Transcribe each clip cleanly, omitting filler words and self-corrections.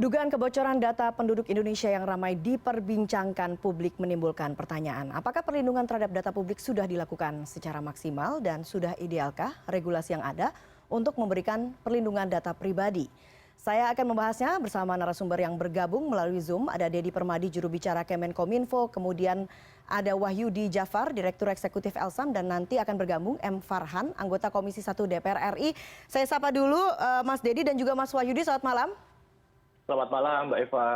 Dugaan kebocoran data penduduk Indonesia yang ramai diperbincangkan publik menimbulkan pertanyaan. Apakah perlindungan terhadap data publik sudah dilakukan secara maksimal dan sudah idealkah regulasi yang ada untuk memberikan perlindungan data pribadi? Saya akan membahasnya bersama narasumber yang bergabung melalui Zoom. Ada Dedi Permadi, juru bicara Kemenkominfo, kemudian ada Wahyudi Jafar, Direktur Eksekutif Elsam, dan nanti akan bergabung M. Farhan, anggota Komisi 1 DPR RI. Saya sapa dulu Mas Dedi dan juga Mas Wahyudi, selamat malam. Selamat malam, Mbak Eva.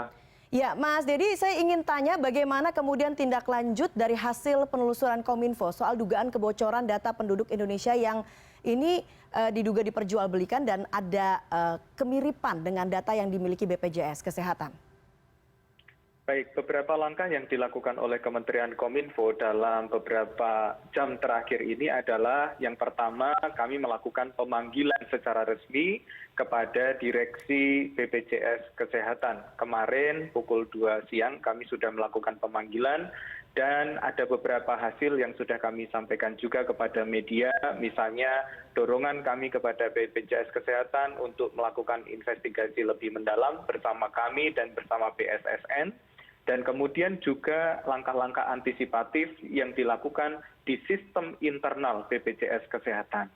Ya, Mas Dedi, saya ingin tanya bagaimana kemudian tindak lanjut dari hasil penelusuran Kominfo soal dugaan kebocoran data penduduk Indonesia yang ini diduga diperjualbelikan dan ada kemiripan dengan data yang dimiliki BPJS Kesehatan. Baik, beberapa langkah yang dilakukan oleh Kementerian Kominfo dalam beberapa jam terakhir ini adalah yang pertama kami melakukan pemanggilan secara resmi kepada Direksi BPJS Kesehatan. Kemarin pukul 2 siang kami sudah melakukan pemanggilan dan ada beberapa hasil yang sudah kami sampaikan juga kepada media, misalnya dorongan kami kepada BPJS Kesehatan untuk melakukan investigasi lebih mendalam bersama kami dan bersama BSSN. Dan kemudian juga langkah-langkah antisipatif yang dilakukan di sistem internal BPJS Kesehatan.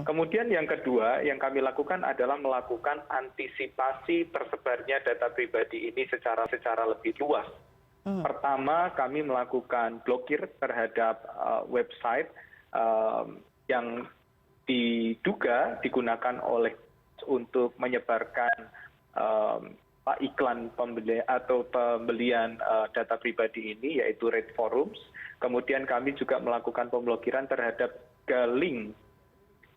Kemudian yang kedua yang kami lakukan adalah melakukan antisipasi tersebarnya data pribadi ini secara lebih luas. Pertama, kami melakukan blokir terhadap website yang diduga digunakan oleh untuk menyebarkan iklan pembelian data pribadi ini, yaitu Red Forums. Kemudian kami juga melakukan pemblokiran terhadap link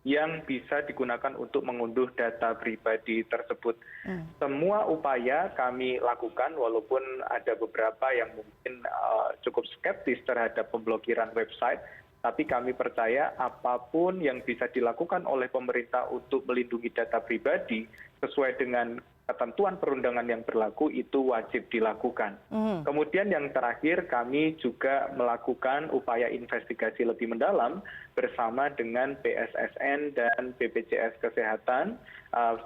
yang bisa digunakan untuk mengunduh data pribadi tersebut. Semua upaya kami lakukan walaupun ada beberapa yang mungkin cukup skeptis terhadap pemblokiran website, tapi kami percaya apapun yang bisa dilakukan oleh pemerintah untuk melindungi data pribadi sesuai dengan ketentuan perundangan yang berlaku itu wajib dilakukan. Kemudian yang terakhir kami juga melakukan upaya investigasi lebih mendalam bersama dengan BSSN dan BPJS Kesehatan.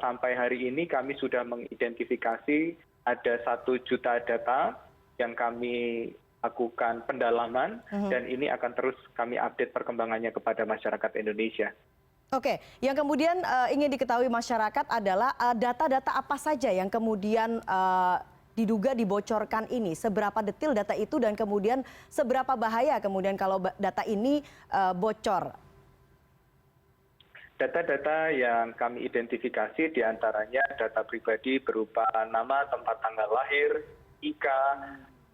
Sampai hari ini kami sudah mengidentifikasi ada 1 juta data yang kami lakukan pendalaman dan ini akan terus kami update perkembangannya kepada masyarakat Indonesia. Oke, yang kemudian ingin diketahui masyarakat adalah data-data apa saja yang kemudian diduga dibocorkan ini, seberapa detil data itu dan kemudian seberapa bahaya kemudian kalau data ini bocor. Data-data yang kami identifikasi diantaranya data pribadi berupa nama, tempat tanggal lahir, IK,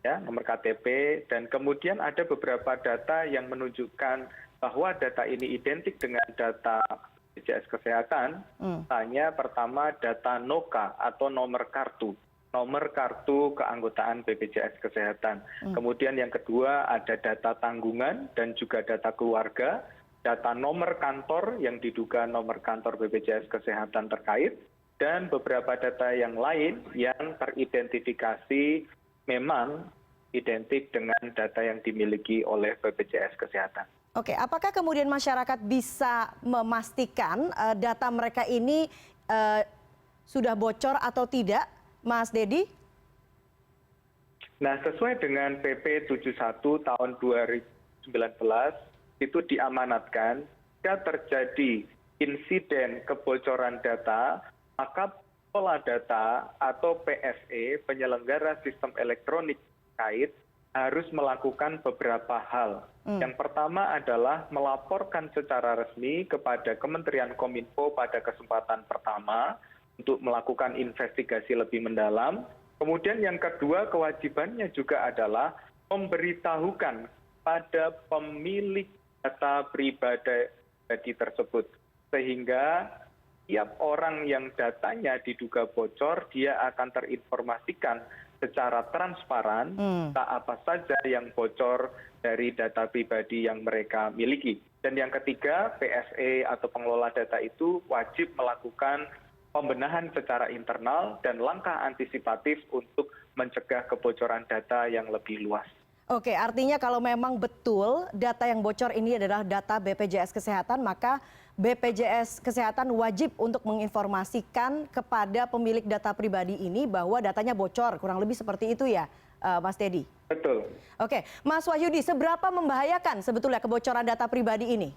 ya, nomor KTP, dan kemudian ada beberapa data yang menunjukkan bahwa data ini identik dengan data BPJS Kesehatan. Misalnya pertama data NOKA atau nomor kartu keanggotaan BPJS Kesehatan. Kemudian yang kedua ada data tanggungan dan juga data keluarga, data nomor kantor yang diduga nomor kantor BPJS Kesehatan terkait, dan beberapa data yang lain yang teridentifikasi memang identik dengan data yang dimiliki oleh BPJS Kesehatan. Oke, apakah kemudian masyarakat bisa memastikan data mereka ini sudah bocor atau tidak, Mas Dedi? Nah, sesuai dengan PP 71 tahun 2019, itu diamanatkan jika terjadi insiden kebocoran data, maka pengelola data atau PSE, penyelenggara sistem elektronik terkait, harus melakukan beberapa hal. Yang pertama adalah melaporkan secara resmi kepada Kementerian Kominfo pada kesempatan pertama untuk melakukan investigasi lebih mendalam. Kemudian yang kedua kewajibannya juga adalah memberitahukan pada pemilik data pribadi tersebut. Sehingga tiap orang yang datanya diduga bocor, dia akan terinformasikan secara transparan apa saja yang bocor dari data pribadi yang mereka miliki. Dan yang ketiga, PSE atau pengelola data itu wajib melakukan pembenahan secara internal dan langkah antisipatif untuk mencegah kebocoran data yang lebih luas. Oke, artinya kalau memang betul data yang bocor ini adalah data BPJS Kesehatan, maka BPJS Kesehatan wajib untuk menginformasikan kepada pemilik data pribadi ini bahwa datanya bocor, kurang lebih seperti itu ya, Mas Dedi? Betul. Oke, Mas Wahyudi, seberapa membahayakan sebetulnya kebocoran data pribadi ini?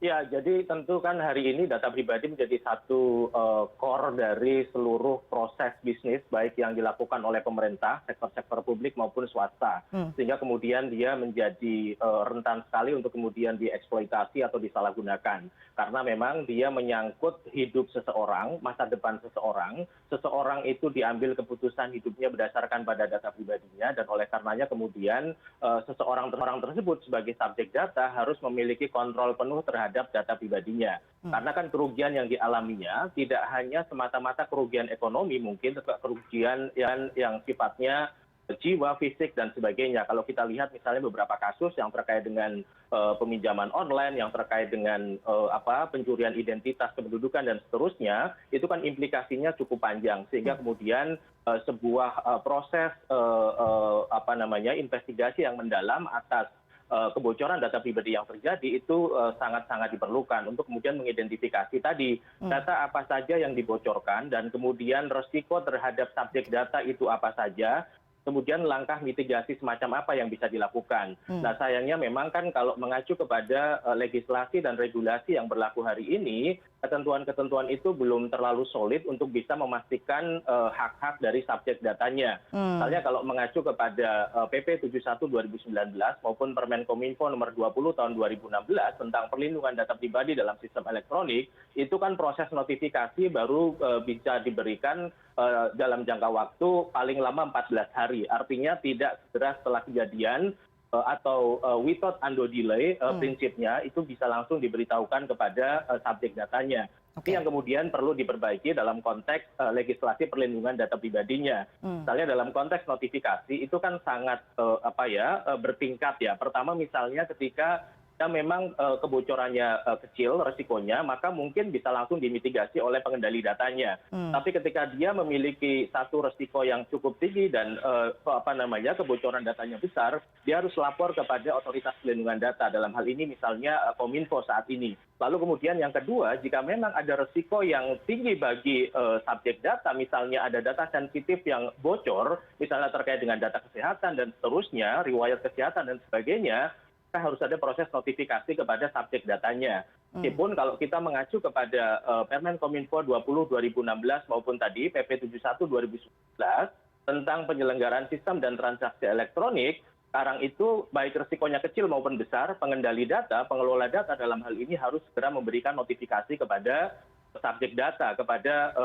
Ya, jadi tentu kan hari ini data pribadi menjadi satu core dari seluruh proses bisnis, baik yang dilakukan oleh pemerintah, sektor-sektor publik maupun swasta. Sehingga kemudian dia menjadi rentan sekali untuk kemudian dieksploitasi atau disalahgunakan. Karena memang dia menyangkut hidup seseorang, masa depan seseorang. Seseorang itu diambil keputusan hidupnya berdasarkan pada data pribadinya, dan oleh karenanya kemudian seseorang tersebut sebagai subjek data harus memiliki kontrol penuh terhadap data pribadinya. Karena kan kerugian yang dialaminya tidak hanya semata-mata kerugian ekonomi, mungkin tetapi kerugian yang sifatnya jiwa, fisik, dan sebagainya. Kalau kita lihat misalnya beberapa kasus yang terkait dengan peminjaman online, yang terkait dengan pencurian identitas kependudukan dan seterusnya, itu kan implikasinya cukup panjang. Sehingga kemudian sebuah proses investigasi yang mendalam atas kebocoran data pribadi yang terjadi itu sangat-sangat diperlukan untuk kemudian mengidentifikasi tadi data apa saja yang dibocorkan dan kemudian resiko terhadap subjek data itu apa saja, kemudian langkah mitigasi semacam apa yang bisa dilakukan. Nah sayangnya memang kan kalau mengacu kepada legislasi dan regulasi yang berlaku hari ini, ketentuan-ketentuan itu belum terlalu solid untuk bisa memastikan hak-hak dari subjek datanya. Misalnya kalau mengacu kepada PP 71/2019 maupun Permenkominfo nomor 20 tahun 2016 tentang perlindungan data pribadi dalam sistem elektronik, itu kan proses notifikasi baru bisa diberikan dalam jangka waktu paling lama 14 hari. Artinya tidak segera setelah kejadian atau without undue delay, prinsipnya itu bisa langsung diberitahukan kepada subjek datanya. Ini yang kemudian perlu diperbaiki dalam konteks legislasi perlindungan data pribadinya. Misalnya dalam konteks notifikasi itu kan sangat bertingkat ya. Pertama misalnya ketika memang kebocorannya kecil resikonya, maka mungkin bisa langsung dimitigasi oleh pengendali datanya. Tapi ketika dia memiliki satu resiko yang cukup tinggi dan kebocoran datanya besar, dia harus lapor kepada otoritas pelindungan data. Dalam hal ini misalnya Kominfo saat ini. Lalu kemudian yang kedua, jika memang ada resiko yang tinggi bagi subjek data, misalnya ada data sensitif yang bocor, misalnya terkait dengan data kesehatan dan seterusnya, riwayat kesehatan dan sebagainya, harus ada proses notifikasi kepada subjek datanya. Meskipun kalau kita mengacu kepada Permenkominfo 20/2016 maupun tadi PP 71/2019 tentang penyelenggaraan sistem dan transaksi elektronik, sekarang itu baik risikonya kecil maupun besar, pengendali data, pengelola data dalam hal ini harus segera memberikan notifikasi kepada subjek data, kepada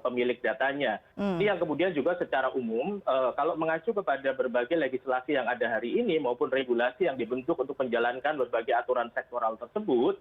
pemilik datanya. Ini yang kemudian juga secara umum, kalau mengacu kepada berbagai legislasi yang ada hari ini maupun regulasi yang dibentuk untuk menjalankan berbagai aturan sektoral tersebut,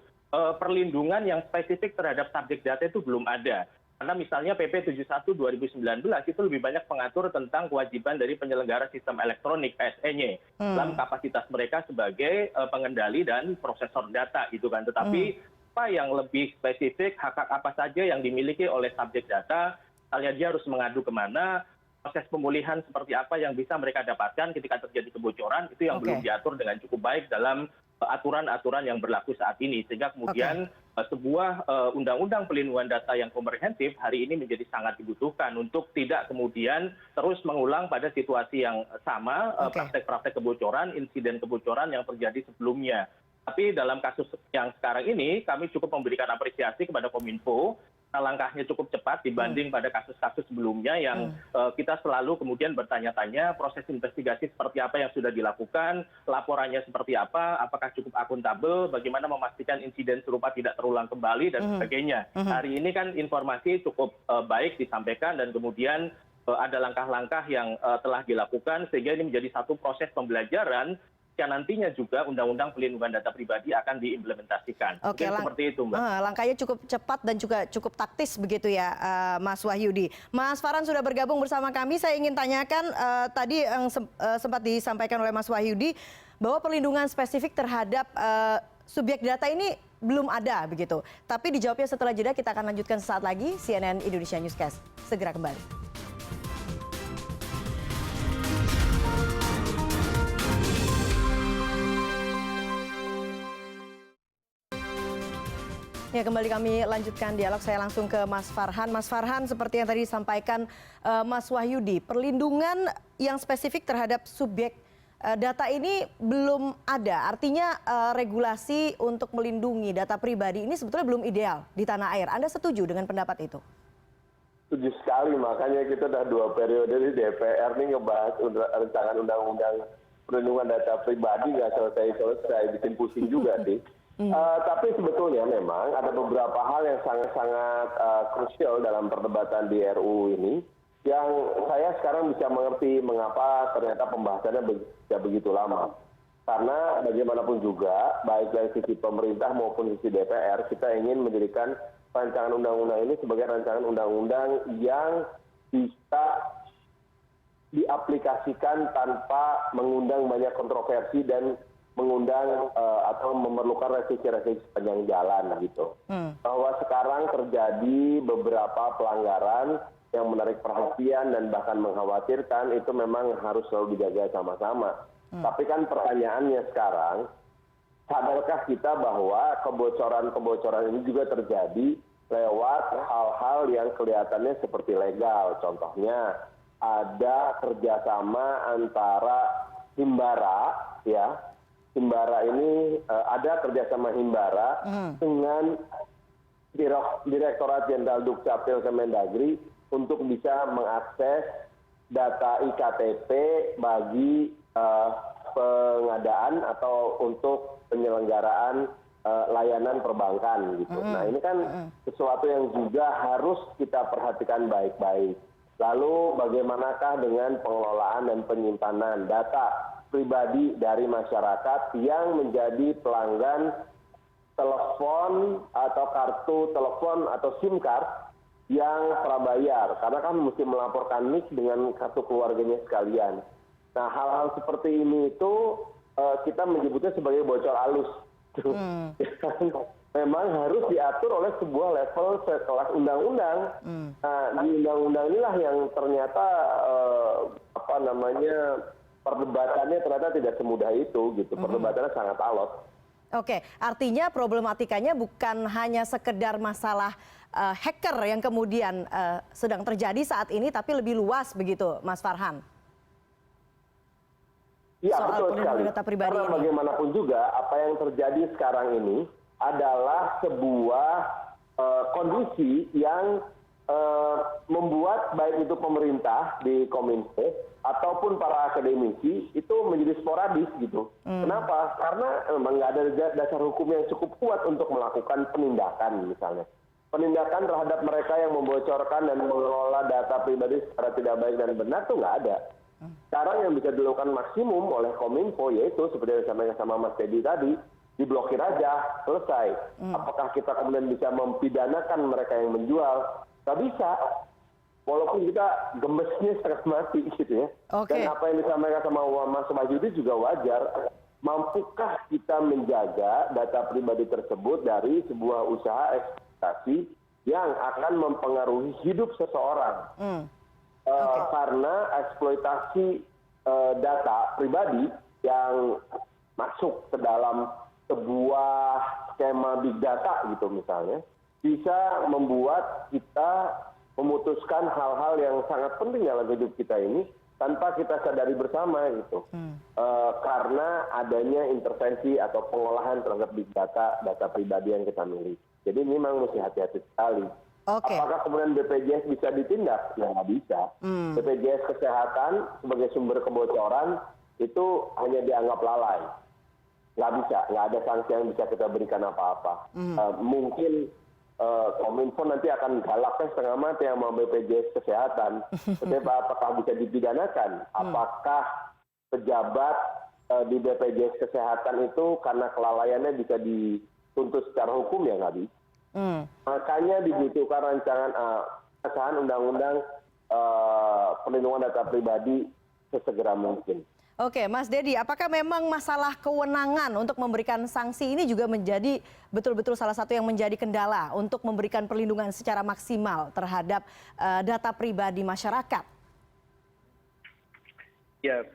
perlindungan yang spesifik terhadap subjek data itu belum ada. Karena misalnya PP 71/2019 itu lebih banyak mengatur tentang kewajiban dari penyelenggara sistem elektronik (PSE-nya) dalam kapasitas mereka sebagai pengendali dan prosesor data itu kan. Tetapi apa yang lebih spesifik, hak-hak apa saja yang dimiliki oleh subjek data, misalnya dia harus mengadu kemana, proses pemulihan seperti apa yang bisa mereka dapatkan ketika terjadi kebocoran, itu yang belum diatur dengan cukup baik dalam aturan-aturan yang berlaku saat ini. Sehingga kemudian sebuah undang-undang pelindungan data yang komprehensif hari ini menjadi sangat dibutuhkan untuk tidak kemudian terus mengulang pada situasi yang sama, praktek-praktek kebocoran, insiden kebocoran yang terjadi sebelumnya. Tapi dalam kasus yang sekarang ini kami cukup memberikan apresiasi kepada Kominfo. Langkahnya cukup cepat dibanding pada kasus-kasus sebelumnya yang kita selalu kemudian bertanya-tanya proses investigasi seperti apa yang sudah dilakukan, laporannya seperti apa, apakah cukup akuntabel, bagaimana memastikan insiden serupa tidak terulang kembali dan sebagainya. Hari ini kan informasi cukup baik disampaikan dan kemudian ada langkah-langkah yang telah dilakukan sehingga ini menjadi satu proses pembelajaran yang nantinya juga undang-undang pelindungan data pribadi akan diimplementasikan. Seperti itu, Mbak. Langkahnya cukup cepat dan juga cukup taktis begitu ya, Mas Wahyudi. Mas Farhan sudah bergabung bersama kami. Saya ingin tanyakan tadi yang sempat disampaikan oleh Mas Wahyudi bahwa perlindungan spesifik terhadap subjek data ini belum ada begitu. Tapi dijawabnya setelah jeda, kita akan lanjutkan sesaat lagi. CNN Indonesia Newscast segera kembali. Ya, kembali kami lanjutkan dialog. Saya langsung ke Mas Farhan. Mas Farhan, seperti yang tadi disampaikan Mas Wahyudi, perlindungan yang spesifik terhadap subjek data ini belum ada. Artinya regulasi untuk melindungi data pribadi ini sebetulnya belum ideal di tanah air. Anda setuju dengan pendapat itu? Setuju sekali, makanya kita udah 2 periode di DPR nih ngebahas rancangan undang-undang perlindungan data pribadi nggak selesai-selesai, bikin pusing juga sih. Tapi sebetulnya memang ada beberapa hal yang sangat-sangat krusial dalam perdebatan di RUU ini yang saya sekarang bisa mengerti mengapa ternyata pembahasannya begitu lama. Karena bagaimanapun juga, baik dari sisi pemerintah maupun sisi DPR, kita ingin menjadikan rancangan undang-undang ini sebagai rancangan undang-undang yang bisa diaplikasikan tanpa mengundang banyak kontroversi dan mengundang atau memerlukan revisi-revisi sepanjang jalan gitu. Bahwa sekarang terjadi beberapa pelanggaran yang menarik perhatian dan bahkan mengkhawatirkan, itu memang harus selalu dijaga sama-sama. Tapi kan pertanyaannya sekarang, sadarkah kita bahwa kebocoran-kebocoran ini juga terjadi lewat hal-hal yang kelihatannya seperti legal. Contohnya ada kerjasama antara Himbara, ya. Himbara ini ada kerjasama Himbara dengan Direktorat Jenderal Dukcapil Kemendagri untuk bisa mengakses data iktp bagi pengadaan atau untuk penyelenggaraan layanan perbankan gitu. Nah, ini kan sesuatu yang juga harus kita perhatikan baik-baik. Lalu bagaimanakah dengan pengelolaan dan penyimpanan data pribadi dari masyarakat yang menjadi pelanggan telepon atau kartu telepon atau SIM card yang prabayar, karena kan mesti melaporkan NIK dengan kartu keluarganya sekalian. Nah, hal-hal seperti ini itu kita menyebutnya sebagai bocor halus. Memang harus diatur oleh sebuah level sekelas undang-undang. Nah, di undang-undang inilah yang ternyata perdebatannya ternyata tidak semudah itu gitu. Perdebatannya sangat alot. Oke, artinya problematikanya bukan hanya sekedar masalah hacker yang kemudian sedang terjadi saat ini, tapi lebih luas begitu, Mas Farhan. Iya, Soal betul sekali. data pribadi Karena ini. bagaimanapun juga apa yang terjadi sekarang ini adalah sebuah kondisi yang membuat baik itu pemerintah di Kominfo ataupun para akademisi itu menjadi sporadis gitu. Kenapa? Karena memang nggak ada dasar hukum yang cukup kuat untuk melakukan penindakan misalnya. Penindakan terhadap mereka yang membocorkan dan mengelola data pribadi secara tidak baik dan benar tuh nggak ada. Sekarang yang bisa dilakukan maksimum oleh Kominfo yaitu seperti yang disampaikan sama Mas Teddy tadi, diblokir aja, selesai. Apakah kita kemudian bisa mempidanakan mereka yang menjual? Nggak bisa. Walaupun kita gemesnya setengah mati gitu ya. Dan apa yang disampaikan sama Mas Wahyudi juga wajar. Mampukah kita menjaga data pribadi tersebut dari sebuah usaha eksploitasi yang akan mempengaruhi hidup seseorang? Karena eksploitasi data pribadi yang masuk ke dalam sebuah skema big data gitu misalnya, bisa membuat kita memutuskan hal-hal yang sangat penting dalam hidup kita ini tanpa kita sadari bersama gitu. Karena adanya intervensi atau pengolahan terhadap big data, data pribadi yang kita miliki. Jadi memang mesti hati-hati sekali. Apakah kemudian BPJS bisa ditindak? Ya nggak bisa. BPJS Kesehatan sebagai sumber kebocoran itu hanya dianggap lalai. Nggak bisa, nggak ada sanksi yang bisa kita berikan apa-apa. Mungkin Kominfo nanti akan galaknya setengah mati sama BPJS Kesehatan. Tetapi apakah bisa dipidanakan? Apakah pejabat di BPJS Kesehatan itu karena kelalaiannya bisa dituntut secara hukum? Ya nggak bisa. Makanya dibutuhkan rancangan undang-undang perlindungan data pribadi sesegera mungkin. Oke, Mas Deddy, apakah memang masalah kewenangan untuk memberikan sanksi ini juga menjadi betul-betul salah satu yang menjadi kendala untuk memberikan perlindungan secara maksimal terhadap data pribadi masyarakat? Ya,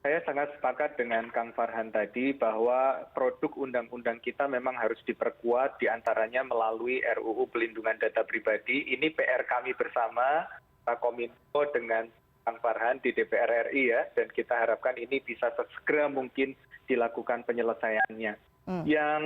Saya sangat sepakat dengan Kang Farhan tadi bahwa produk undang-undang kita memang harus diperkuat diantaranya melalui RUU Pelindungan Data Pribadi. Ini PR kami bersama Pak Kominfo dengan Kang Farhan di DPR RI ya, dan kita harapkan ini bisa sesegera mungkin dilakukan penyelesaiannya. Yang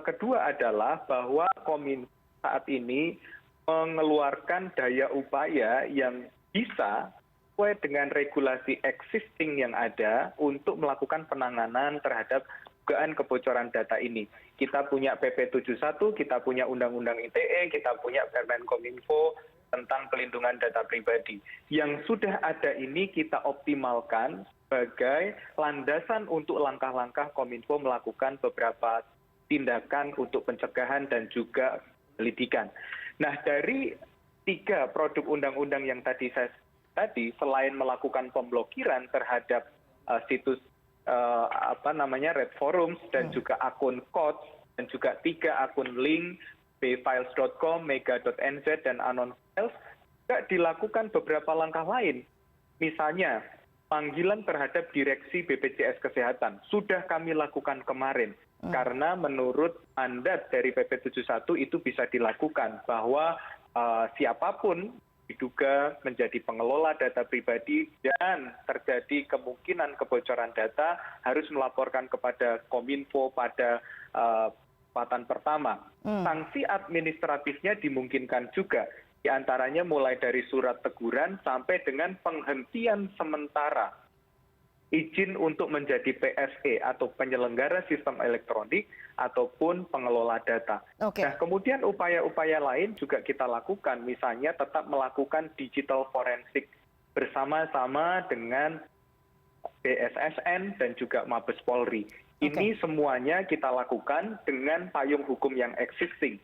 kedua adalah bahwa Kominfo saat ini mengeluarkan daya upaya yang bisa sesuai dengan regulasi existing yang ada untuk melakukan penanganan terhadap dugaan kebocoran data ini. Kita punya PP 71, kita punya Undang-Undang ITE, kita punya Permen Kominfo tentang pelindungan data pribadi. Yang sudah ada ini kita optimalkan sebagai landasan untuk langkah-langkah Kominfo melakukan beberapa tindakan untuk pencegahan dan juga penyelidikan. Nah, dari 3 produk undang-undang yang tadi selain melakukan pemblokiran terhadap situs Red Forums dan juga akun Kots dan juga 3 akun link bfiles.com, mega.nz dan anon files, juga dilakukan beberapa langkah lain. Misalnya panggilan terhadap direksi BPJS Kesehatan sudah kami lakukan kemarin karena menurut mandat dari PP 71 itu bisa dilakukan bahwa siapapun diduga menjadi pengelola data pribadi dan terjadi kemungkinan kebocoran data harus melaporkan kepada Kominfo pada kesempatan pertama. Sanksi administratifnya dimungkinkan juga, diantaranya mulai dari surat teguran sampai dengan penghentian sementara izin untuk menjadi PSE atau penyelenggara sistem elektronik ataupun pengelola data. Nah, kemudian upaya-upaya lain juga kita lakukan, misalnya tetap melakukan digital forensik bersama-sama dengan BSSN dan juga Mabes Polri. Ini semuanya kita lakukan dengan payung hukum yang existing.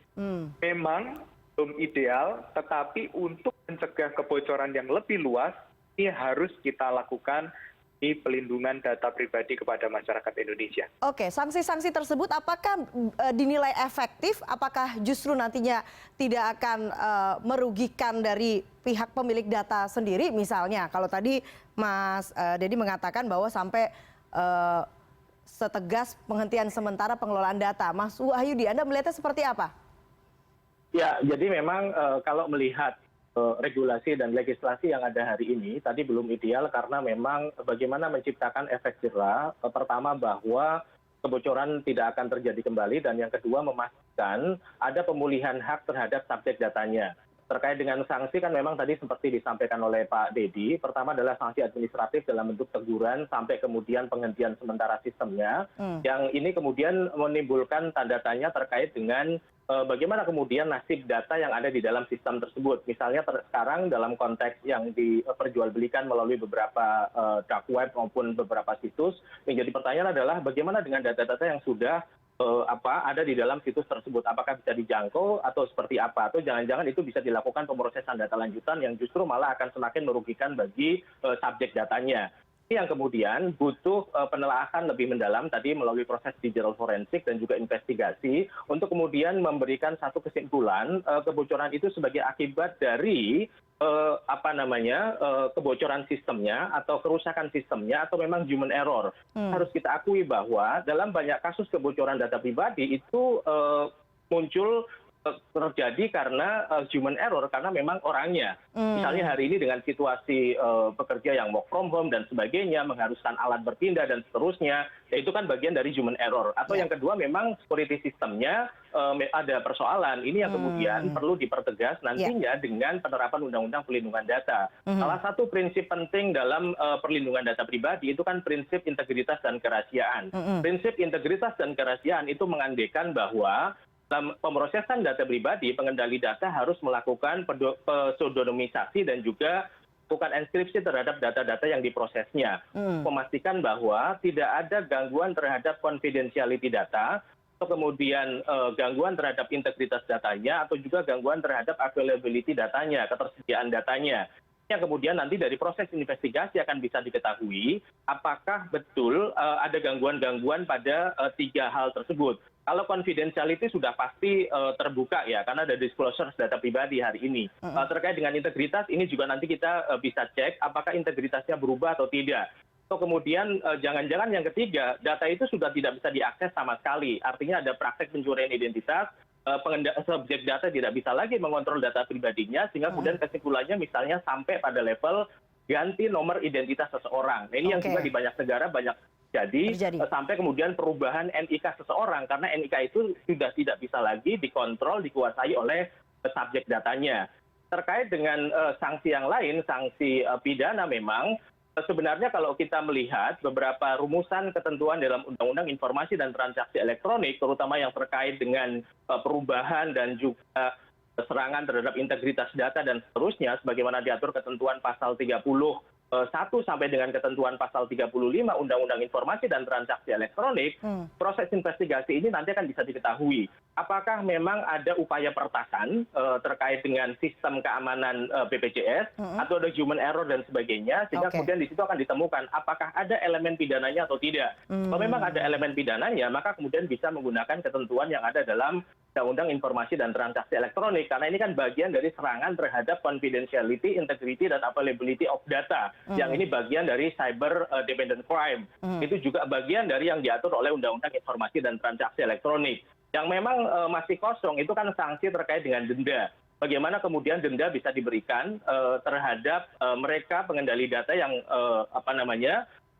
Memang belum ideal, tetapi untuk mencegah kebocoran yang lebih luas, ini harus kita lakukan di pelindungan data pribadi kepada masyarakat Indonesia. Oke, sanksi-sanksi tersebut apakah dinilai efektif? Apakah justru nantinya tidak akan merugikan dari pihak pemilik data sendiri? Misalnya, kalau tadi Mas Deddy mengatakan bahwa sampai setegas penghentian sementara pengelolaan data. Mas Wahyudi, Anda melihatnya seperti apa? Ya, jadi memang kalau melihat regulasi dan legislasi yang ada hari ini tadi belum ideal karena memang bagaimana menciptakan efek jerah. Pertama bahwa kebocoran tidak akan terjadi kembali dan yang kedua memastikan ada pemulihan hak terhadap subjek datanya. Terkait dengan sanksi kan memang tadi seperti disampaikan oleh Pak Deddy, pertama adalah sanksi administratif dalam bentuk teguran sampai kemudian penghentian sementara sistemnya. Yang ini kemudian menimbulkan tanda tanya terkait dengan bagaimana kemudian nasib data yang ada di dalam sistem tersebut. Misalnya sekarang dalam konteks yang diperjualbelikan melalui beberapa dark web maupun beberapa situs, yang jadi pertanyaan adalah bagaimana dengan data-data yang sudah ada di dalam situs tersebut, apakah bisa dijangkau atau seperti apa, atau jangan-jangan itu bisa dilakukan pemrosesan data lanjutan yang justru malah akan semakin merugikan bagi subjek datanya. Ini yang kemudian butuh penelaahan lebih mendalam tadi melalui proses digital forensik dan juga investigasi untuk kemudian memberikan satu kesimpulan kebocoran itu sebagai akibat dari kebocoran sistemnya atau kerusakan sistemnya atau memang human error. Harus kita akui bahwa dalam banyak kasus kebocoran data pribadi itu muncul terjadi karena human error karena memang orangnya. Misalnya hari ini dengan situasi pekerja yang work from home dan sebagainya, mengharuskan alat berpindah dan seterusnya, ya itu kan bagian dari human error. Atau yang kedua memang security sistemnya ada persoalan. Ini yang kemudian perlu dipertegas nantinya dengan penerapan Undang-Undang Pelindungan Data. Salah satu prinsip penting dalam perlindungan data pribadi itu kan prinsip integritas dan kerahasiaan. Prinsip integritas dan kerahasiaan itu mengandekan bahwa dalam pemrosesan data pribadi, pengendali data harus melakukan pseudonymisasi dan juga melakukan enkripsi terhadap data-data yang diprosesnya. Memastikan bahwa tidak ada gangguan terhadap confidentiality data, atau kemudian gangguan terhadap integritas datanya, atau juga gangguan terhadap availability datanya, ketersediaan datanya. Yang kemudian nanti dari proses investigasi akan bisa diketahui apakah betul ada gangguan-gangguan pada 3 hal tersebut. Kalau confidentiality sudah pasti terbuka ya, karena ada disclosure data pribadi hari ini. Terkait dengan integritas, ini juga nanti kita bisa cek apakah integritasnya berubah atau tidak. atau kemudian jangan-jangan yang ketiga, data itu sudah tidak bisa diakses sama sekali. Artinya ada praktek pencurian identitas, subjek data tidak bisa lagi mengontrol data pribadinya, sehingga kemudian kesimpulannya misalnya sampai pada level ganti nomor identitas seseorang. Nah, ini yang juga di banyak negara banyak terjadi. Sampai kemudian perubahan NIK seseorang, karena NIK itu sudah tidak bisa lagi dikontrol, dikuasai oleh subjek datanya. Terkait dengan sanksi yang lain, sanksi pidana memang, sebenarnya kalau kita melihat beberapa rumusan ketentuan dalam Undang-Undang Informasi dan Transaksi Elektronik, terutama yang terkait dengan perubahan dan juga serangan terhadap integritas data dan seterusnya, sebagaimana diatur ketentuan pasal 31 sampai dengan ketentuan pasal 35 Undang-Undang Informasi dan Transaksi Elektronik, proses investigasi ini nanti akan bisa diketahui apakah memang ada upaya pertasan terkait dengan sistem keamanan BPJS atau ada human error dan sebagainya, sehingga kemudian di situ akan ditemukan apakah ada elemen pidananya atau tidak. Kalau memang ada elemen pidananya, maka kemudian bisa menggunakan ketentuan yang ada dalam Undang-Undang Informasi dan Transaksi Elektronik, karena ini kan bagian dari serangan terhadap confidentiality, integrity, dan availability of data. Yang ini bagian dari cyber dependent crime. Itu juga bagian dari yang diatur oleh Undang-Undang Informasi dan Transaksi Elektronik. Yang memang masih kosong itu kan sanksi terkait dengan denda. Bagaimana kemudian denda bisa diberikan terhadap mereka pengendali data yang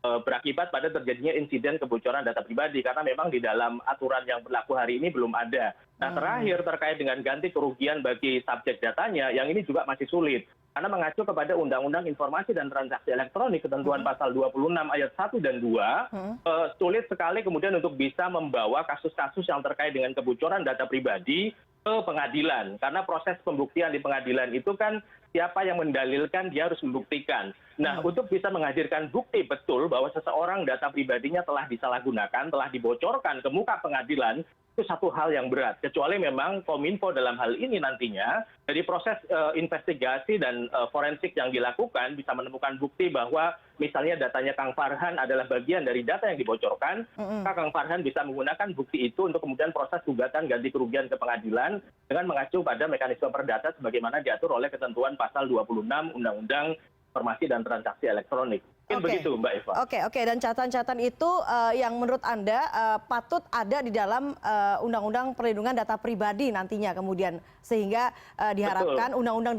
berakibat pada terjadinya insiden kebocoran data pribadi, karena memang di dalam aturan yang berlaku hari ini belum ada. Nah, terakhir terkait dengan ganti kerugian bagi subjek datanya, yang ini juga masih sulit. Karena mengacu kepada Undang-Undang Informasi dan Transaksi Elektronik, ketentuan pasal 26 ayat 1 dan 2, sulit sekali kemudian untuk bisa membawa kasus-kasus yang terkait dengan kebocoran data pribadi ke pengadilan. Karena proses pembuktian di pengadilan itu kan siapa yang mendalilkan, dia harus membuktikan. Nah, untuk bisa menghadirkan bukti betul bahwa seseorang data pribadinya telah disalahgunakan, telah dibocorkan ke muka pengadilan, itu satu hal yang berat. Kecuali memang Kominfo dalam hal ini nantinya, dari proses investigasi dan forensik yang dilakukan, bisa menemukan bukti bahwa misalnya datanya Kang Farhan adalah bagian dari data yang dibocorkan, maka Kang Farhan bisa menggunakan bukti itu untuk kemudian proses gugatan ganti kerugian ke pengadilan dengan mengacu pada mekanisme perdata sebagaimana diatur oleh ketentuan pasal 26 Undang-Undang Informasi dan Transaksi Elektronik. Mungkin begitu, Mbak Eva. Oke. Dan catatan-catatan itu yang menurut Anda patut ada di dalam Undang-Undang Perlindungan Data Pribadi nantinya kemudian, sehingga diharapkan Undang-Undang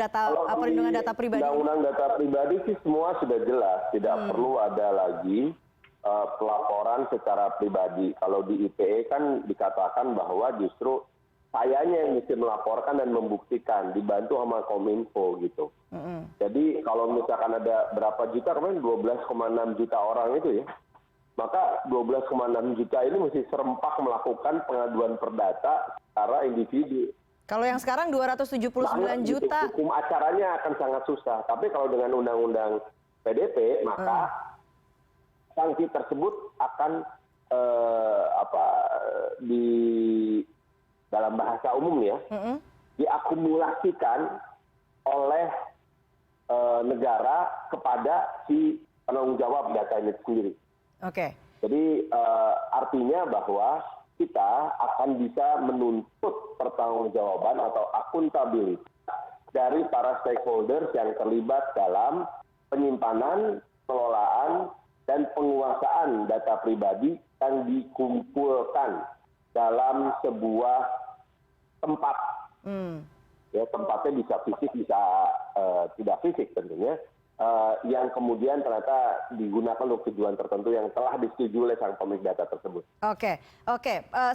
Perlindungan Data Pribadi. Undang-Undang Data Pribadi sih semua sudah jelas, tidak perlu ada lagi pelaporan secara pribadi. Kalau di ITE kan dikatakan bahwa justru sayanya yang mesti melaporkan dan membuktikan, dibantu sama Kominfo gitu. Jadi kalau misalkan ada berapa juta, kemarin 12,6 juta orang itu ya, maka 12,6 juta ini mesti serempak melakukan pengaduan perdata secara individu. Kalau yang sekarang 279 juta. Hukum acaranya akan sangat susah. Tapi kalau dengan undang-undang PDP, maka sanksi tersebut akan dalam bahasa umum ya, diakumulasikan oleh negara kepada si penanggung jawab data ini sendiri. Jadi artinya bahwa kita akan bisa menuntut pertanggungjawaban atau akuntabilitas dari para stakeholders yang terlibat dalam penyimpanan, pengelolaan, dan penguasaan data pribadi yang dikumpulkan dalam sebuah tempat. Ya, tempatnya bisa fisik, bisa tidak fisik tentunya, yang kemudian ternyata digunakan untuk tujuan tertentu yang telah disetujui oleh sang pemilik data tersebut. Oke.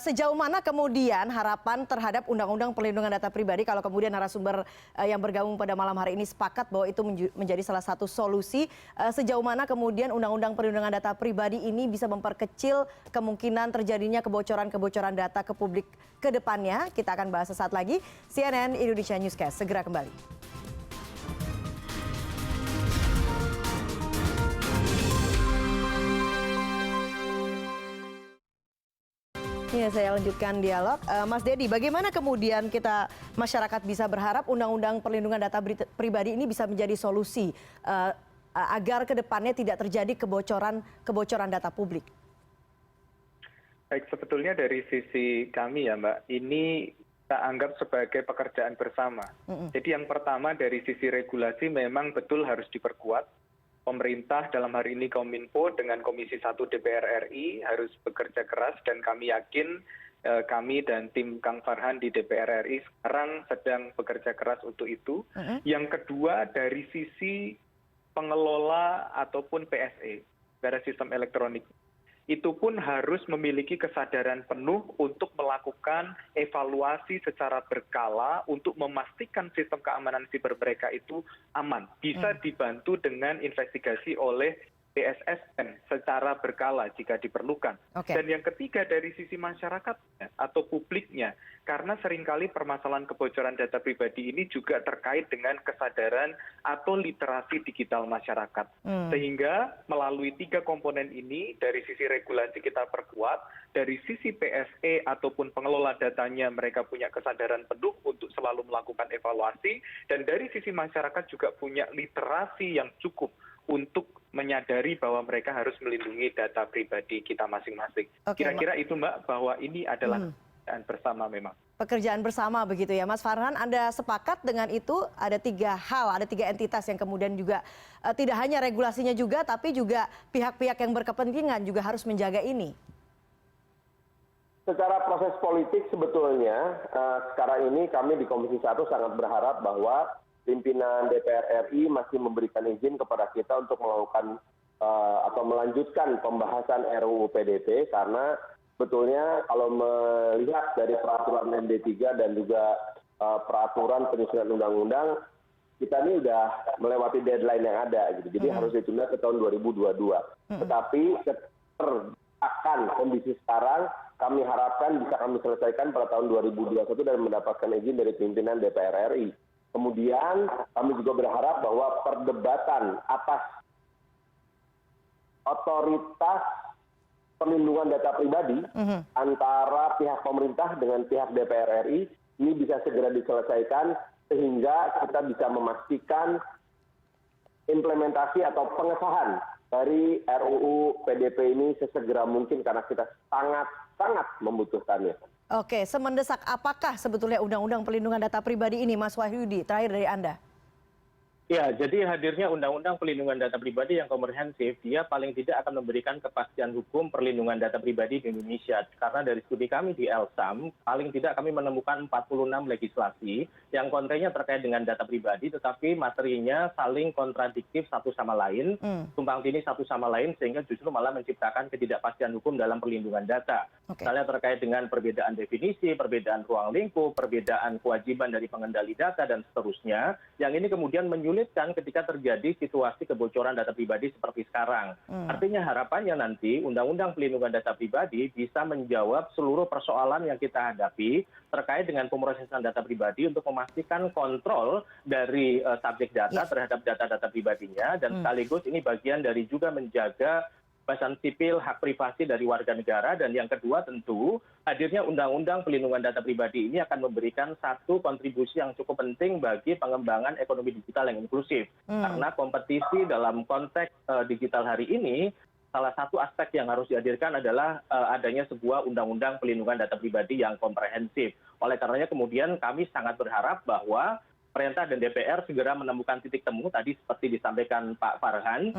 Sejauh mana kemudian harapan terhadap Undang-Undang Perlindungan Data Pribadi kalau kemudian narasumber yang bergabung pada malam hari ini sepakat bahwa itu menjadi salah satu solusi, sejauh mana kemudian Undang-Undang Perlindungan Data Pribadi ini bisa memperkecil kemungkinan terjadinya kebocoran-kebocoran data ke publik ke depannya? Kita akan bahas sesaat lagi. CNN Indonesia Newscast segera kembali. Ya, saya lanjutkan dialog. Mas Dedi, bagaimana kemudian kita masyarakat bisa berharap Undang-Undang Perlindungan Data Pribadi ini bisa menjadi solusi agar ke depannya tidak terjadi kebocoran data publik? Baik, sebetulnya dari sisi kami ya Mbak, ini kita anggap sebagai pekerjaan bersama. Jadi yang pertama dari sisi regulasi memang betul harus diperkuat. pemerintah dalam hari ini Kominfo dengan Komisi 1 DPR RI harus bekerja keras dan kami yakin kami dan tim Kang Farhan di DPR RI sekarang sedang bekerja keras untuk itu. Yang kedua dari sisi pengelola ataupun PSE, Negara Sistem Elektronik, itu pun harus memiliki kesadaran penuh untuk melakukan evaluasi secara berkala untuk memastikan sistem keamanan siber mereka itu aman. Bisa dibantu dengan investigasi oleh BSSN secara berkala jika diperlukan. Dan yang ketiga dari sisi masyarakatnya atau publiknya, karena seringkali permasalahan kebocoran data pribadi ini juga terkait dengan kesadaran atau literasi digital masyarakat. Sehingga melalui 3 komponen ini, dari sisi regulasi kita perkuat, dari sisi PSE ataupun pengelola datanya mereka punya kesadaran penuh untuk selalu melakukan evaluasi, dan dari sisi masyarakat juga punya literasi yang cukup untuk menyadari bahwa mereka harus melindungi data pribadi kita masing-masing. Kira-kira itu Mbak, bahwa ini adalah pekerjaan bersama memang. Pekerjaan bersama begitu ya. Mas Farhan, Anda sepakat dengan itu? Ada 3 hal, ada 3 entitas yang kemudian juga tidak hanya regulasinya juga, tapi juga pihak-pihak yang berkepentingan juga harus menjaga ini. Secara proses politik sebetulnya sekarang ini kami di Komisi 1 sangat berharap bahwa pimpinan DPR RI masih memberikan izin kepada kita untuk melakukan atau melanjutkan pembahasan RUU PDP, karena sebetulnya kalau melihat dari peraturan MD 3 dan juga peraturan penyusunan undang-undang, kita ini udah melewati deadline yang ada gitu. Jadi harus ditunda ke tahun 2022. Tetapi akan kondisi sekarang kami harapkan bisa kami selesaikan pada tahun 2021 dan mendapatkan izin dari pimpinan DPR RI. Kemudian kami juga berharap bahwa perdebatan atas otoritas perlindungan data pribadi antara pihak pemerintah dengan pihak DPR RI ini bisa segera diselesaikan sehingga kita bisa memastikan implementasi atau pengesahan dari RUU PDP ini sesegera mungkin karena kita sangat membutuhkannya. Oke, semendesak apakah sebetulnya Undang-Undang Perlindungan Data Pribadi ini, Mas Wahyudi? Terakhir dari Anda. Ya, jadi hadirnya Undang-Undang Perlindungan Data Pribadi yang komprehensif, dia paling tidak akan memberikan kepastian hukum perlindungan data pribadi di Indonesia. Karena dari studi kami di LSAM, paling tidak kami menemukan 46 legislasi yang kontennya terkait dengan data pribadi, tetapi materinya saling kontradiktif satu sama lain, tumpang tindih satu sama lain, sehingga justru malah menciptakan ketidakpastian hukum dalam perlindungan data. Misalnya terkait dengan perbedaan definisi, perbedaan ruang lingkup, perbedaan kewajiban dari pengendali data, dan seterusnya, yang ini kemudian menyulitkan ketika terjadi situasi kebocoran data pribadi seperti sekarang. Artinya harapannya nanti Undang-Undang Perlindungan Data Pribadi bisa menjawab seluruh persoalan yang kita hadapi terkait dengan pemrosesan data pribadi untuk memastikan kontrol dari subjek data terhadap data-data pribadinya, dan sekaligus ini bagian dari juga menjaga kebebasan sipil, hak privasi dari warga negara. Dan yang kedua tentu hadirnya Undang-Undang Perlindungan Data Pribadi ini akan memberikan satu kontribusi yang cukup penting bagi pengembangan ekonomi digital yang inklusif. Karena kompetisi dalam konteks digital hari ini, salah satu aspek yang harus dihadirkan adalah adanya sebuah Undang-Undang Perlindungan Data Pribadi yang komprehensif. Oleh karenanya kemudian kami sangat berharap bahwa pemerintah dan DPR segera menemukan titik temu tadi seperti disampaikan Pak Farhan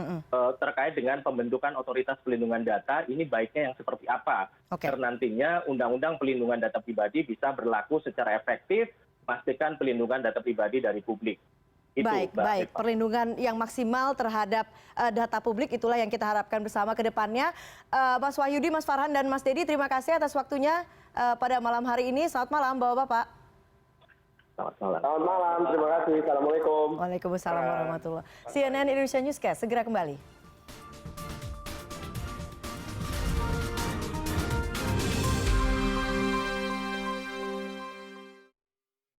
terkait dengan pembentukan otoritas pelindungan data, ini baiknya yang seperti apa agar nantinya Undang-Undang Pelindungan Data Pribadi bisa berlaku secara efektif, memastikan pelindungan data pribadi dari publik. Itu, baik. Perlindungan yang maksimal terhadap data publik itulah yang kita harapkan bersama ke depannya. Mas Wahyudi, Mas Farhan, dan Mas Dedi, terima kasih atas waktunya pada malam hari ini. Selamat malam Bapak-Bapak. Selamat malam, terima kasih. Assalamualaikum. Waalaikumsalam warahmatullahi wabarakatuh. CNN Indonesia Newscast segera kembali.